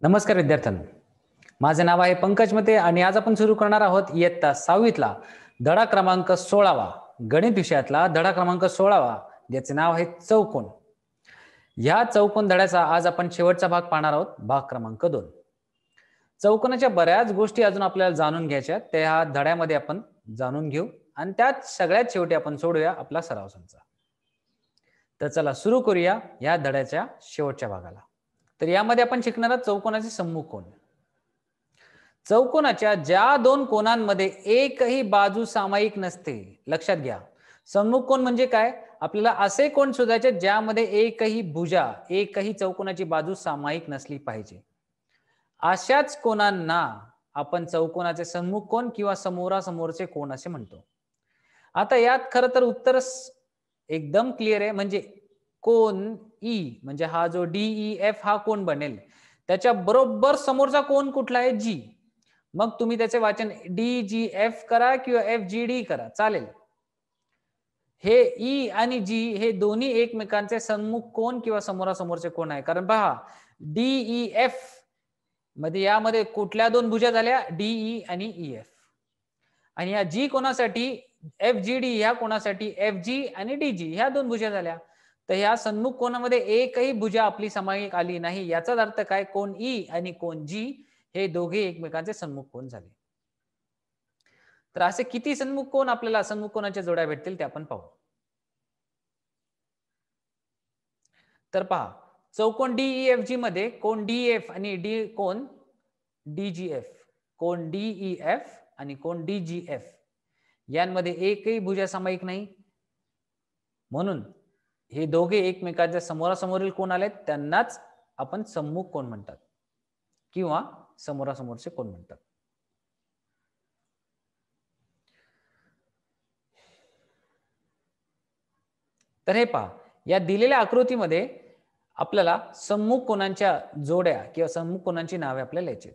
नमस्कार विद्यार्थ्यांनो, माझे नाव आहे पंकज मते आणि आज आपण सुरू करणार आहोत इयत्ता 6वीतला धडा क्रमांक 16वा गणित विषयातला धडा क्रमांक 16वा ज्याचे नाव आहे चौकोन. ह्या चौकोन धड्याचा आज आपण शेवटचा भाग पाहणार आहोत, भाग क्रमांक 2. चौकोनाच्या बऱ्याच गोष्टी अजून आपल्याला जाणून घ्यायच्या, त्या ह्या धड्यामध्ये आपण जाणून घेऊ आणि त्यात सगळ्यात शेवटी आपण सोडूया आपला सराव संच. तर चला सुरू करूया या धड्याच्या शेवटच्या भागाला. तर यामध्ये आपण शिकणार आहोत चौकोनाचे सम्मुख कोन. चौकोनाच्या ज्या दोन कोनांमध्ये एकही बाजू सामायिक नसते, लक्षात घ्या. सम्मुख कोन म्हणजे काय? आपल्याला असे कोन शोधायचे ज्यामध्ये एकही भुजा, एकही चौकोनाची बाजू सामायिक नसली पाहिजे. अशाच कोनांना आपण चौकोनाचे सम्मुख कोन किंवा समोरासमोरचे कोन असे म्हणतो. आता यात खरं तर उत्तर एकदम क्लिअर आहे. म्हणजे कोन ई म्हणजे हा जो DEF हा कोन बनेल त्याच्या बरोबर समोरचा कोन कुठला आहे? जी. मग तुम्ही त्याचे वाचन DGF करा किंवा FGD करा, चालेल. हे ई आणि जी हे दोन्ही एकमेकांचे सम्मुख कोन किंवा समोरासमोरचे कोन आहे. कारण पहा, DEF मध्ये यामध्ये कुठल्या दोन भुजा झाल्या? DE आणि EF. आणि या जी कोणासाठी FGD, ह्या कोणासाठी FG आणि DG, ह्या दोन भुजा झाल्या. तर ह्या सन्मुख कोनामध्ये एकही भुजा आपली सामायिक आली नाही. याचाच अर्थ काय? कोन ई आणि कोन जी हे दोघे एकमेकांचे सन्मुख कोन झाले. तर असे किती सन्मुख कोन आपल्याला सन्मुख कोनाच्या जोड्या भेटतील ते आपण पाहू. तर पहा, चौकोन DEFG मध्ये कोन DEF आणि कोन DGF, कोन DEF आणि कोन DGF यांमध्ये एकही भुजा सामायिक नाही. म्हणून हे दोघे एकमेकांच्या समोरासमोरील कोन आलेत, त्यांनाच आपण सम्मुख कोन म्हणतात किंवा समोरासमोरचे कोन म्हणतात. तर हे पहा, या दिलेल्या आकृतीमध्ये आपल्याला सम्मुख कोनांच्या जोड्या किंवा सम्मुख कोनांची नावे आपल्याला यायची.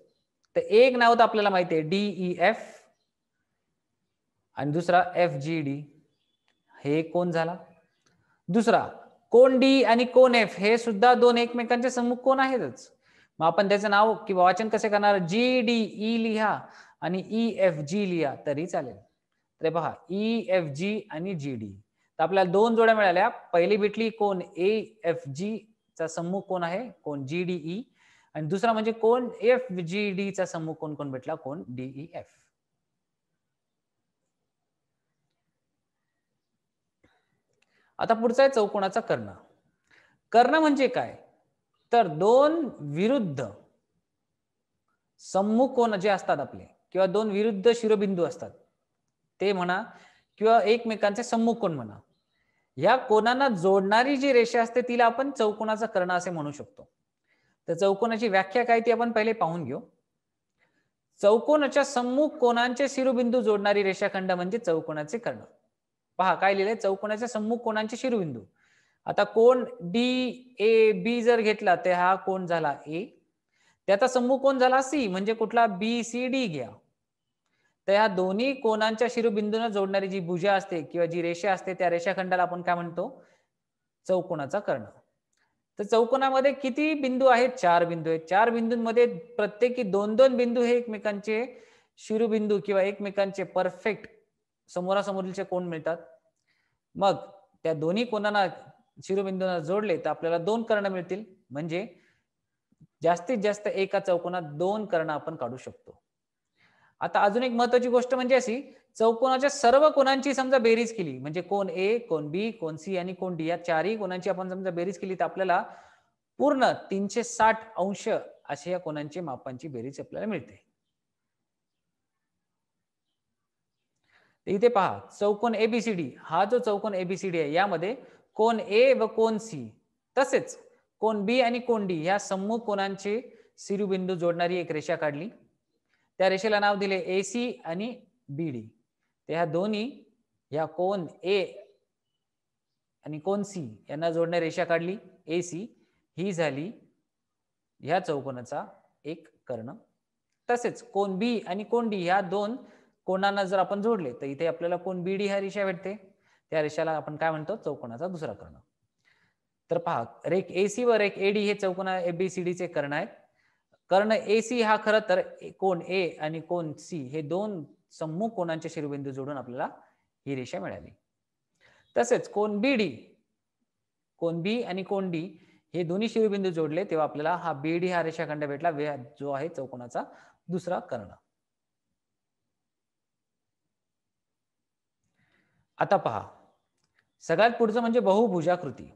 तर एक नाव तर आपल्याला माहिती आहे, DEF आणि दुसरा FGD. हे कोन झाला. दुसरा कोन D आणि कोन F हे सुद्धा दोन एकमेकांचे सम्मुख कोन आहेतच. मग आपण त्याचं नाव किंवा वाचन कसे करणार? GDE लिहा आणि EFG लिहा तरी चालेल. तर पहा, EFG आणि GD. तर आपल्याला दोन जोड्या मिळाल्या. पहिली भेटली कोन AFG चा सम्मुख कोन आहे कोन GDE आणि दुसरा म्हणजे कोन FGD चा सम्मुख कोन कोण भेटला? कोन DEF. आता पुढचा आहे चौकोनाचा कर्ण. कर्ण म्हणजे काय? तर दोन विरुद्ध सम्मुख कोन जे असतात आपले किंवा दोन विरुद्ध शिरोबिंदू असतात ते म्हणा किंवा एकमेकांचे सम्मुख कोन म्हणा, या कोनांना जोडणारी जी रेषा असते तिला आपण चौकोनाचा कर्ण असे म्हणू शकतो. तर चौकोनाची व्याख्या काय ती आपण पहिले पाहून घेऊ. चौकोनाच्या सम्मुख कोनांचे शिरोबिंदू जोडणारी रेषाखंड म्हणजे चौकोनाचे कर्ण. पहा काय लिहिलंय? चौकोनाच्या सम्मुख कोनांचे शिरोबिंदू. आता कोन DAB जर घेतला तर हा कोन झाला A, त्याचा सम्मुख कोन झाला C म्हणजे कुठला? BCD घ्या. तर या दोन्ही कोनांच्या शिरोबिंदूंना जोडणारी जी भुजा असते किंवा जी रेषा असते त्या रेषाखंडाला आपण काय म्हणतो? चौकोनाचा कर्ण. तर चौकोनामध्ये किती बिंदू आहेत? 4 बिंदू आहेत. 4 बिंदूंमध्ये प्रत्येकी 2-2 बिंदू हे एकमेकांचे शिरोबिंदू किंवा एकमेकांचे परफेक्ट समोरासमोरीलचे कोन मिळतात. मग त्या दोन्ही कोनांना शिरोबिंदूंना जोडले तर आपल्याला 2 कर्ण मिळतील. म्हणजे जास्तीत जास्त एका चौकोनात 2 कर्ण आपण काढू शकतो. आता अजून एक महत्त्वाची गोष्ट म्हणजे अशी, चौकोनाच्या सर्व कोनांची समजा बेरीज केली म्हणजे कोन A, cone B, cone C आणि कोन D या चारही कोनांची आपण समजा बेरीज केली तर आपल्याला पूर्ण 360 अंश अशा या कोनांची मापांची बेरीज आपल्याला मिळते. इथे पहा, चौकोन ABCD हा जो चौकोन ABCD आहे यामध्ये कोन A व कोन C तसेच कोन B आणि कोन D या सम्मुख कोनांचे शिरोबिंदू जोडणारी एक रेषा काढली. त्या रेषेला नाव दिले AC आणि BD. त्या दोन्ही या कोन A आणि कोन C यांना जोडणारी रेषा काढली AC. ही झाली ह्या चौकोनाचा एक कर्ण. तसेच कोन B आणि कोन D ह्या दोन कोनांना जर आपण जोडले तर इथे आपल्याला कोन BD हा रेषा भेटते. त्या रेषाला आपण काय म्हणतो? चौकोनाचा दुसरा कर्ण. तर पहा, रेख AC व रेख AD हे चौकोन ABCD चे कर्ण आहेत. कर्ण AC हा खरं तर कोण A आणि कोण C हे दोन सम्मुख कोणांचे शिरोबिंदू जोडून आपल्याला ही रेषा मिळाली. तसेच कोण BD, कोण B आणि कोण D हे दोन्ही शिरोबिंदू जोडले तेव्हा आपल्याला हा BD हा रेषाखंड भेटला, जो आहे चौकोनाचा दुसरा कर्ण. आता पहा, सगळ्यात पुढचं म्हणजे बहुभुजाकृती.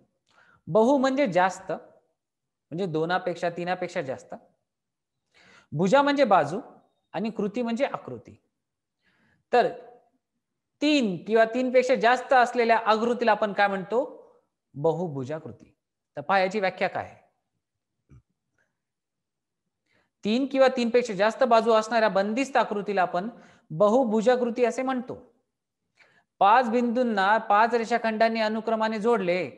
बहु म्हणजे जास्त, म्हणजे दोनापेक्षा तीनापेक्षा जास्त. भुजा म्हणजे बाजू आणि कृती म्हणजे आकृती. तर 3 किंवा 3 पेक्षा जास्त असलेल्या आकृतीला आपण काय म्हणतो? बहुभुजाकृती. तर पहा याची व्याख्या काय आहे? 3 किंवा 3 पेक्षा जास्त बाजू असणाऱ्या बंदिस्त आकृतीला आपण बहुभुजाकृती असे म्हणतो. 5 बिंदूंना 5 रेषाखंडांनी अनुक्रमाने जोडले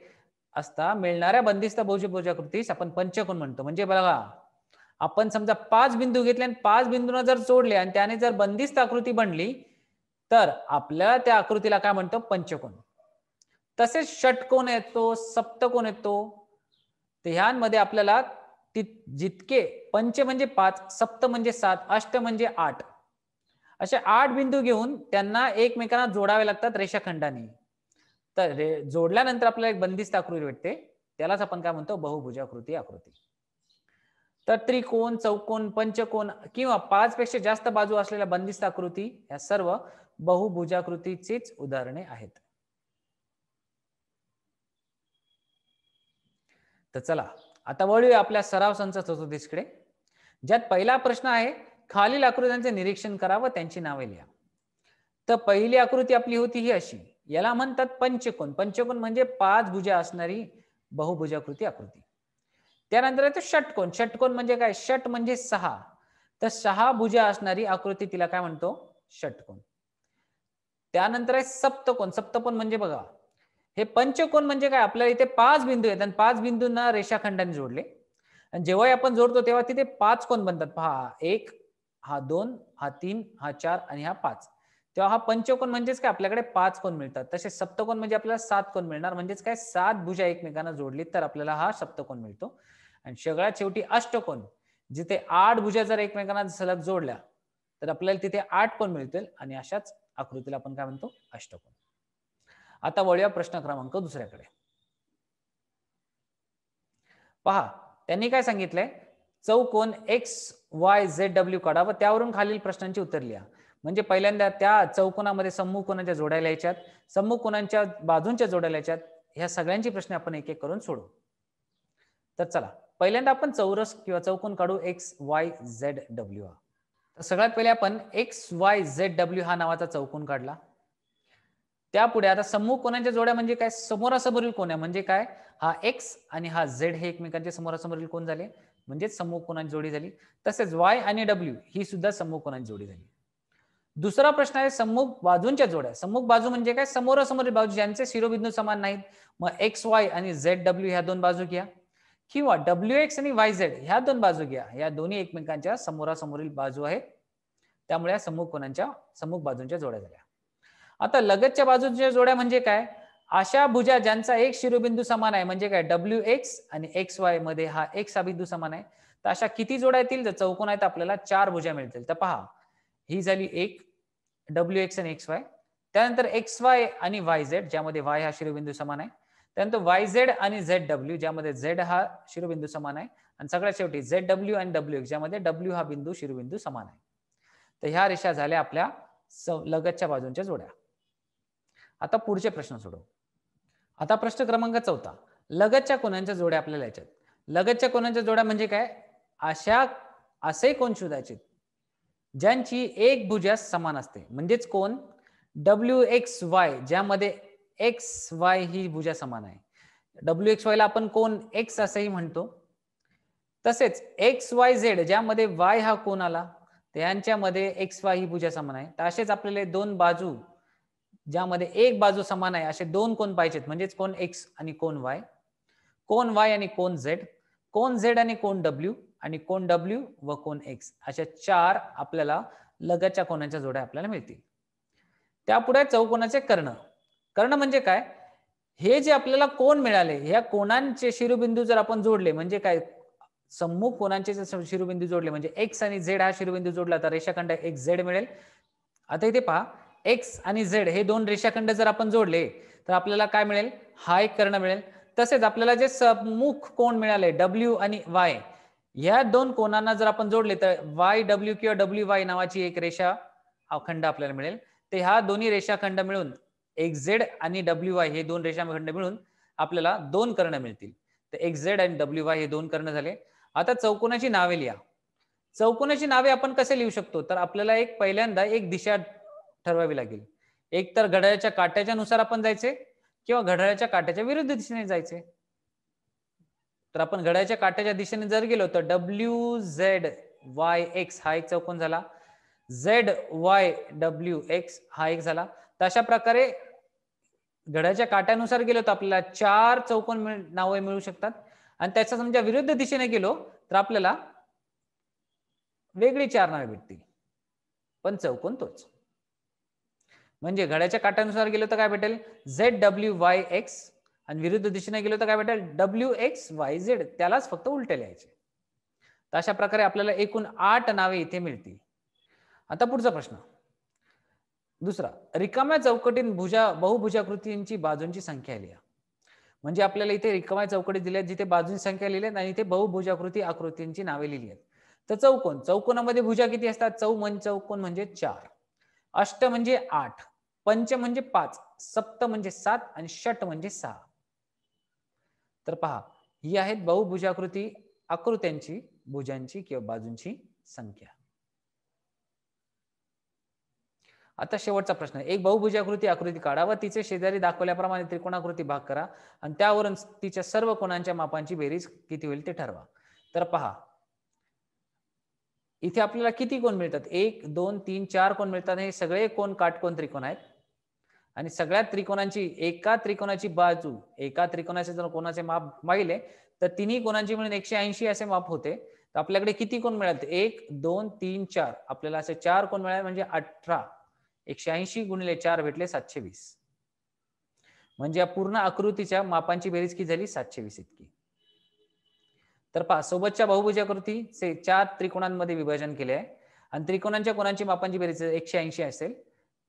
असता मिळणाऱ्या बंदिस्त बहुभुजाकृतीस आपण पंचकोन म्हणतो. म्हणजे बघा, आपण समजा 5 बिंदू घेतले आणि 5 बिंदूंना जर जोडले आणि त्याने जर बंदिस्त आकृती बनली तर आपल्याला त्या आकृतीला काय म्हणतो? पंचकोन. तसेच षटकोन येतो, सप्तकोन येतो. तर ह्यांमध्ये आपल्याला जितके पंच म्हणजे 5, सप्त म्हणजे 7, अष्ट म्हणजे 8 असे 8 बिंदू घेऊन त्यांना एकमेकांना जोडावे लागतात रेषाखंडाने. तर जोडल्यानंतर आपल्याला एक बंदिस्त आकृती भेटते, त्यालाच आपण काय म्हणतो? बहुभुजाकृती आकृती. तर त्रिकोण, चौकोन, पंचकोन किंवा 5 पेक्षा जास्त बाजू असलेल्या बंदिस्त आकृती या सर्व बहुभुजाकृतीचीच उदाहरणे आहेत. तर चला आता वळूया आपल्या सराव संच 34 कडे, ज्यात पहिला प्रश्न आहे, खालील आकृत्यांचे निरीक्षण करा व त्यांची नावे लिहा. तर पहिली आकृती आपली होती ही अशी, याला म्हणतात पंचकोन. पंचकोन म्हणजे 5 भुजा असणारी बहुभुजाकृती आकृती. त्यानंतर येतो षटकोन. षटकोन म्हणजे काय? षट म्हणजे 6, तर 6 भुजा असणारी आकृती तिला काय म्हणतो? षटकोन. त्यानंतर आहे सप्तकोन. सप्तकोन म्हणजे बघा, हे पंचकोन म्हणजे काय? आपल्याला इथे 5 बिंदू आहेत आणि 5 बिंदूंना रेषाखंडाने जोडले आणि जेव्हा आपण जोडतो तेव्हा तिथे 5 कोन बनतात. पहा, 1, हा 2, हा 3, हा 4 आणि हा 5. तेव्हा हा पंचकोन म्हणजेच काय? आपल्याकडे 5 कोन मिळतात. तसे सप्तकोन म्हणजे आपल्याला 7 कोन मिळणार. म्हणजेच काय? 7 भुजा एकमेकांना जोडली तर आपल्याला हा सप्तकोन मिळतो. आणि सगळ्यात शेवटी अष्टकोन, जिथे 8 भुजा जर एकमेकांना सलग जोडल्या तर आपल्याला तिथे 8 कोन मिळतील आणि अशाच आकृतीला आपण काय म्हणतो? अष्टकोन. आता वळूया प्रश्न क्रमांक दुसऱ्याकडे. पहा, त्यांनी काय सांगितलंय? चौकोन XYZW काढा व त्यावरून खालील प्रश्नांची उत्तर लिहा. म्हणजे पहिल्यांदा त्या चौकोनामध्ये सम्मुख कोनांच्या जोड्या लिहायच्यात, सम्मुख कोनांच्या बाजूंच्या जोड्या लिहायच्यात. ह्या सगळ्यांची प्रश्न आपण एक एक करून सोडवू. तर चला, पहिल्यांदा आपण चौरस किंवा चौकोन काढू XYZW. तर सगळ्यात पहिले आपण XYZW हा नावाचा चौकोन काढला. त्यापुढे आता सम्मुख कोनांच्या जोड्या म्हणजे काय? समोरासमोरील कोन आहे. म्हणजे काय? हा X आणि हा Z हे एकमेकांचे समोरासमोरील कोन झाले, म्हणजे सम्मुख कोनांची जोडी झाली. तसेच Y आणि W ही सुद्धा सम्मुख कोनांची जोडी झाली. दुसरा प्रश्न आहे सम्मुख बाजूंच्या जोड्या. सम्मुख बाजू म्हणजे काय? समोरासमोरील बाजू ज्यांचे शिरोबिंदू समान नाहीत. मग XY आणि ZW ह्या दोन बाजू घ्या किंवा WX आणि YZ ह्या दोन बाजू घ्या. या दोन्ही एकमेकांच्या समोरासमोरील बाजू आहेत, त्यामुळे या सम्मुख बाजूंच्या जोड्या झाल्या. आता लगतच्या बाजूंच्या जोड्या म्हणजे काय? अशा भुजा ज्यांचा एक शिरोबिंदू समान आहे. म्हणजे काय? WX आणि XY मध्ये हा X हा बिंदू समान आहे. तर अशा किती जोड्या येतील? जर चौकोन आहे तर आपल्याला 4 भुजा मिळतील. तर पहा, ही झाली एक WX आणि XY. त्यानंतर XY आणि YZ ज्यामध्ये Y हा शिरोबिंदू समान आहे. त्यानंतर YZ आणि ZW ज्यामध्ये Z हा शिरोबिंदू समान आहे. आणि सगळ्यात शेवटी ZW आणि WX ज्यामध्ये W हा बिंदू शिरोबिंदू समान आहे. तर ह्या रेषा झाल्या आपल्या लगतच्या बाजूंच्या जोड्या. आता पुढचे प्रश्न सोडवू. आता प्रश्न क्रमांक 4, लगतच्या कोनांच्या जोड्या आपल्याला याच्यात. लगतच्या कोनांच्या जोड्या म्हणजे काय? असे कोन शोधायचे ज्यांची एक भुजा समान असते. म्हणजेच कोन WXY ज्यामध्ये XY ही भुजा समान आहे. WXY ला आपण कोन X असंही म्हणतो. तसेच XYZ ज्यामध्ये Y हा कोन आला, त्यांच्यामध्ये XY ही भुजा समान आहे. तर असेच आपल्याला दोन बाजू ज्यामध्ये एक बाजू समान आहे असे दोन कोन पाहिजेत. म्हणजेच कोन X आणि कोन Y, कोन Y आणि कोन Z, कोन Z आणि कोन W आणि कोन W व कोन X अशा 4 आपल्याला लगतच्या कोनांच्या जोड्या आपल्याला मिळतील. त्यापुढे चौकोनाचे कर्ण. कर्ण म्हणजे काय? हे जे आपल्याला कोन मिळाले, ह्या कोनांचे शिरोबिंदू जर आपण जोडले म्हणजे काय? सम्मुख कोनांचे जर शिरोबिंदू जोडले म्हणजे एक्स आणि झेड हा शिरोबिंदू जोडला तर रेषाखंड एक्स झेड मिळेल. आता इथे पहा एक्स आणि झेड हे दोन रेषाखंड जर आपण जोडले तर आपल्याला काय मिळेल, हा एक कर्ण मिळेल. तसेच आपल्याला जे सम्मुख कोन मिळाले डब्ल्यू आणि वाय या दोन कोनांना जर आपण जोडले तर वाय डब्ल्यू किंवा डब्ल्यू वाय नावाची एक रेषा खंड आपल्याला मिळेल. तर ह्या दोन्ही रेषाखंड मिळून एक्स झेड आणि डब्ल्यू वाय हे दोन रेषाखंड मिळून आपल्याला दोन कर्ण मिळतील. तर एक्स झेड आणि डब्ल्यू वाय हे दोन कर्ण झाले. आता चौकोनाची नावे लिहा. चौकोनाची नावे आपण कसे लिहू शकतो, तर आपल्याला पहिल्यांदा एक दिशा ठरवावी लागेल. एक तर घड्याळाच्या काट्याच्या नुसार आपण जायचे किंवा घड्याळाच्या काट्याच्या विरुद्ध दिशेने जायचे. तर आपण घड्याळाच्या काट्याच्या दिशेने जर गेलो तर डब्ल्यू झेड वाय एक्स हा एक चौकोन झाला. झेड वाय डब्ल्यू एक्स हा एक झाला. तर अशा प्रकारे घड्याच्या काट्यानुसार गेलो तर आपल्याला 4 चौकोन नावे मिळू शकतात. आणि त्याच्या समजा विरुद्ध दिशेने गेलो तर आपल्याला वेगळी 4 नावे भेटतील, पण चौकोन तोच. म्हणजे घड्याच्या काट्यानुसार गेलो तर काय भेटेल, झेड डब्ल्यू वाय एक्स, आणि विरुद्ध दिशेने गेलो तर काय भेटेल, डब्ल्यू एक्स वाय झेड. त्यालाच फक्त उलटे लिहायचे. तर अशा प्रकारे आपल्याला एकूण 8 नावे इथे मिळतील. आता पुढचा प्रश्न दुसरा, रिकाम्या चौकटीत बहुभुजाकृतींची बाजूंची संख्या लिहा. म्हणजे आपल्याला इथे रिकाम्या चौकटी दिल्यात जिथे बाजूंची संख्या लिहिली आणि इथे बहुभुजाकृती आकृतींची नावे लिहिली आहेत. तर चौकोनामध्ये भुजा किती असतात, चौकोन म्हणजे 4, अष्ट म्हणजे 8, पंच म्हणजे 5, सप्त म्हणजे 7 आणि षट म्हणजे 6. तर पहा, ही आहेत बहुभुजाकृती आकृत्यांची भुजांची किंवा बाजूंची संख्या. आता शेवटचा प्रश्न, एक बहुभुजाकृती आकृती काढा व तिचे शेजारी दाखवल्याप्रमाणे त्रिकोणाकृती भाग करा आणि त्यावरून तिच्या सर्व कोणांच्या मापांची बेरीज किती होईल ते ठरवा. तर पहा, इथे आपल्याला किती कोण मिळतात, 1 2 3 4 कोण मिळतात. हे सगळे कोण काटकोन त्रिकोण आहेत आणि सगळ्या त्रिकोणांची एका त्रिकोणाची बाजू, एका त्रिकोणाचे जर कोणाचे माप पाहिले तर तिन्ही कोणांची मिळून 180 असे माप होते. तर आपल्याकडे किती कोण मिळाले, 1 2 3 4, आपल्याला असे 4 कोण मिळाले म्हणजे 18. 180 गुणिले 4 भेटले 720. म्हणजे या पूर्ण आकृतीच्या मापांची बेरीज किती झाली, 720 इतकी. तर पहा, सोबतच्या बहुभुजाकृतीचे 4 त्रिकोणांमध्ये विभाजन केले आहे आणि त्रिकोणांच्या कोणांची मापांची बेरीज 180 असेल,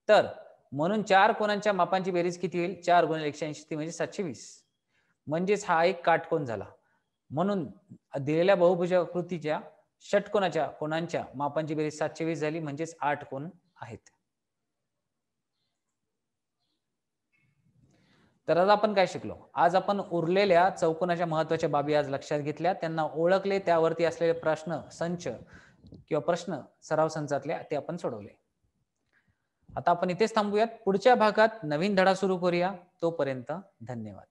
तर म्हणून 4 कोणांच्या मापांची बेरीज किती होईल, 4 गुणिले 180 म्हणजे 720. म्हणजेच हा एक काटकोन झाला. म्हणून दिलेल्या बहुभुजाकृतीच्या षटकोनाच्या कोणांच्या मापांची बेरीज 720 झाली, म्हणजेच 8 कोण आहेत. तर आज आपण काय शिकलो, आज आपण उरलेल्या चौकोनाच्या महत्वाच्या बाबी आज लक्षात घेतल्या, त्यांना ओळखले, त्यावरती असलेले प्रश्न संच किंवा प्रश्न सराव संचातले ते आपण सोडवले. आता आपण इथेच थांबूयात. पुढच्या भागात नवीन धडा सुरू करूया. तोपर्यंत धन्यवाद.